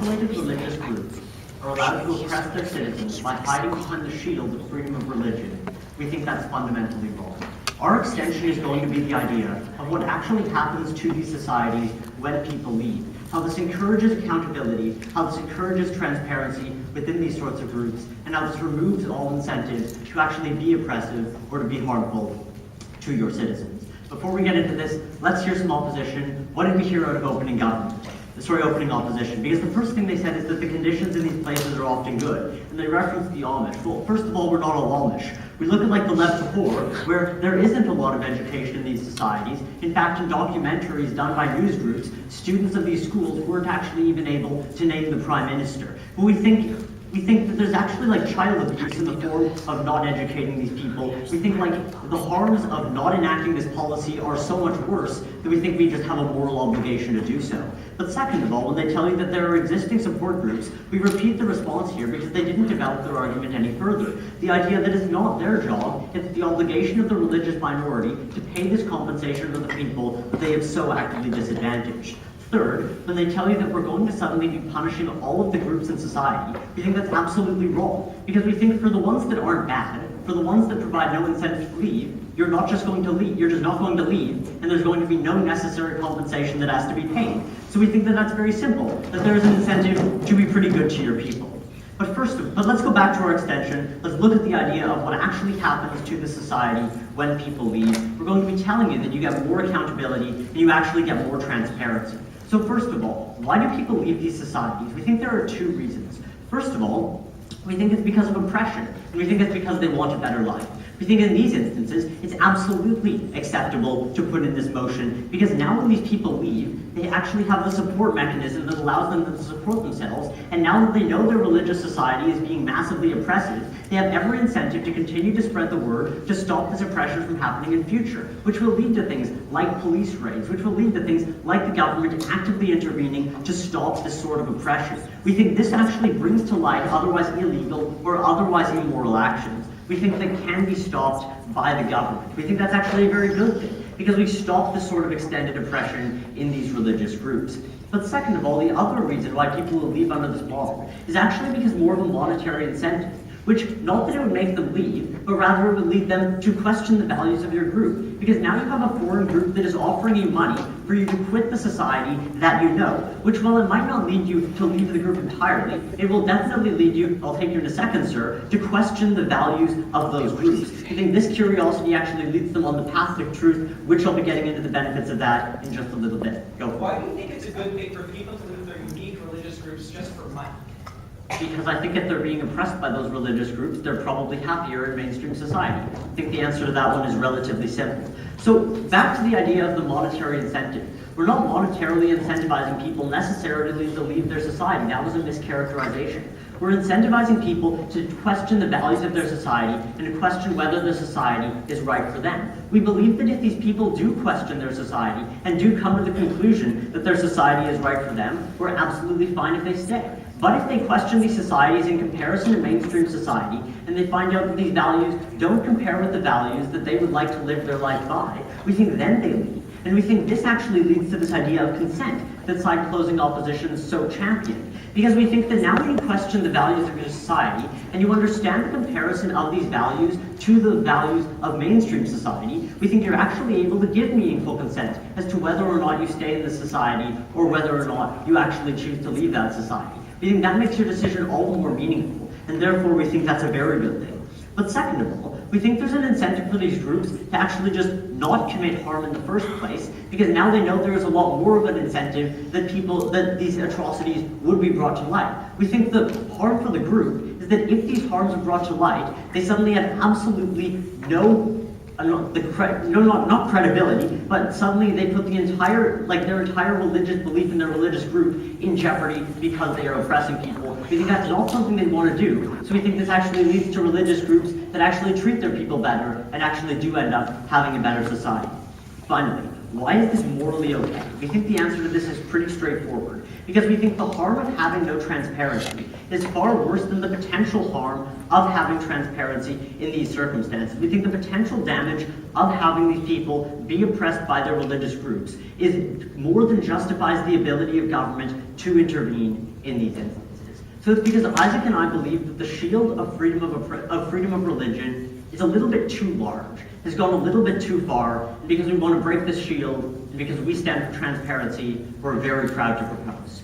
isolated religious groups are allowed to oppress their citizens by hiding behind the shield of freedom of religion, we think that's fundamentally wrong. Our extension is going to be the idea of what actually happens to these societies when people leave, how this encourages accountability, how this encourages transparency within these sorts of groups, and how this removes all incentives to actually be oppressive or to be harmful to your citizens. Before we get into this, let's hear some opposition. What did we hear out of opening government? Opening opposition, because the first thing they said is that the conditions in these places are often good, and they referenced the Amish. Well, first of all, we're not all Amish. We look at like the left before, where there isn't a lot of education in these societies. In fact, in documentaries done by news groups, students of these schools weren't actually even able to name the prime minister. But we think that there's actually like child abuse in the form of not educating these people. We think like the harms of not enacting this policy are so much worse that we think we just have a moral obligation to do so. But second of all, when they tell you that there are existing support groups, we repeat the response here because they didn't develop their argument any further. The idea that it's not their job, it's the obligation of the religious minority to pay this compensation to the people that they have so actively disadvantaged. Third, when they tell you that we're going to suddenly be punishing all of the groups in society, we think that's absolutely wrong. Because we think for the ones that aren't bad, for the ones that provide no incentive to leave, you're not just going to leave, you're just not going to leave, and there's going to be no necessary compensation that has to be paid. So we think that that's very simple, that there is an incentive to be pretty good to your people. But let's go back to our extension. Let's look at the idea of what actually happens to the society when people leave. We're going to be telling you that you get more accountability and you actually get more transparency. So first of all, why do people leave these societies? We think there are two reasons. First of all, we think it's because of oppression, and we think it's because they want a better life. We think in these instances, it's absolutely acceptable to put in this motion, because now when these people leave, they actually have a support mechanism that allows them to support themselves, and now that they know their religious society is being massively oppressive, they have every incentive to continue to spread the word to stop this oppression from happening in future, which will lead to things like police raids, which will lead to things like the government actively intervening to stop this sort of oppression. We think this actually brings to light otherwise illegal or otherwise immoral actions. We think that can be stopped by the government. We think that's actually a very good thing, because we stop this sort of extended oppression in these religious groups. But second of all, the other reason why people will leave under this model is actually because more of a monetary incentive, which not that it would make them leave, but rather it would lead them to question the values of your group. Because now you have a foreign group that is offering you money for you to quit the society that you know, which while it might not lead you to leave the group entirely, it will definitely lead you, I'll take you in a second, sir, to question the values of those groups. I think this curiosity actually leads them on the path of truth, which I'll be getting into the benefits of that in just a little bit. Go for it. Why do you think it's a good thing for people to leave their unique religious groups just for money? Because I think if they're being oppressed by those religious groups, they're probably happier in mainstream society. I think the answer to that one is relatively simple. So back to the idea of the monetary incentive. We're not monetarily incentivizing people necessarily to leave their society. That was a mischaracterization. We're incentivizing people to question the values of their society and to question whether the society is right for them. We believe that if these people do question their society and do come to the conclusion that their society is right for them, we're absolutely fine if they stay. But if they question these societies in comparison to mainstream society, and they find out that these values don't compare with the values that they would like to live their life by, we think then they leave. And we think this actually leads to this idea of consent that side-closing opposition so championed. Because we think that now when you question the values of your society, and you understand the comparison of these values to the values of mainstream society, we think you're actually able to give meaningful consent as to whether or not you stay in the society, or whether or not you actually choose to leave that society. We think that makes your decision all the more meaningful, and therefore we think that's a very good thing. But second of all, we think there's an incentive for these groups to actually just not commit harm in the first place, because now they know there is a lot more of an incentive that these atrocities would be brought to light. We think the harm for the group is that if these harms are brought to light, they suddenly have absolutely not credibility, but suddenly they put their entire religious belief in their religious group in jeopardy because they are oppressing people. We think that's not something they want to do, so we think this actually leads to religious groups that actually treat their people better and actually do end up having a better society. Finally, why is this morally okay? We think the answer to this is pretty straightforward, because we think the harm of having no transparency is far worse than the potential harm of having transparency in these circumstances. We think the potential damage of having these people be oppressed by their religious groups is more than justifies the ability of government to intervene in these instances. So it's because Isaac and I believe that the shield of freedom of religion is a little bit too large, has gone a little bit too far, and because we want to break this shield, and because we stand for transparency, we're very proud to propose.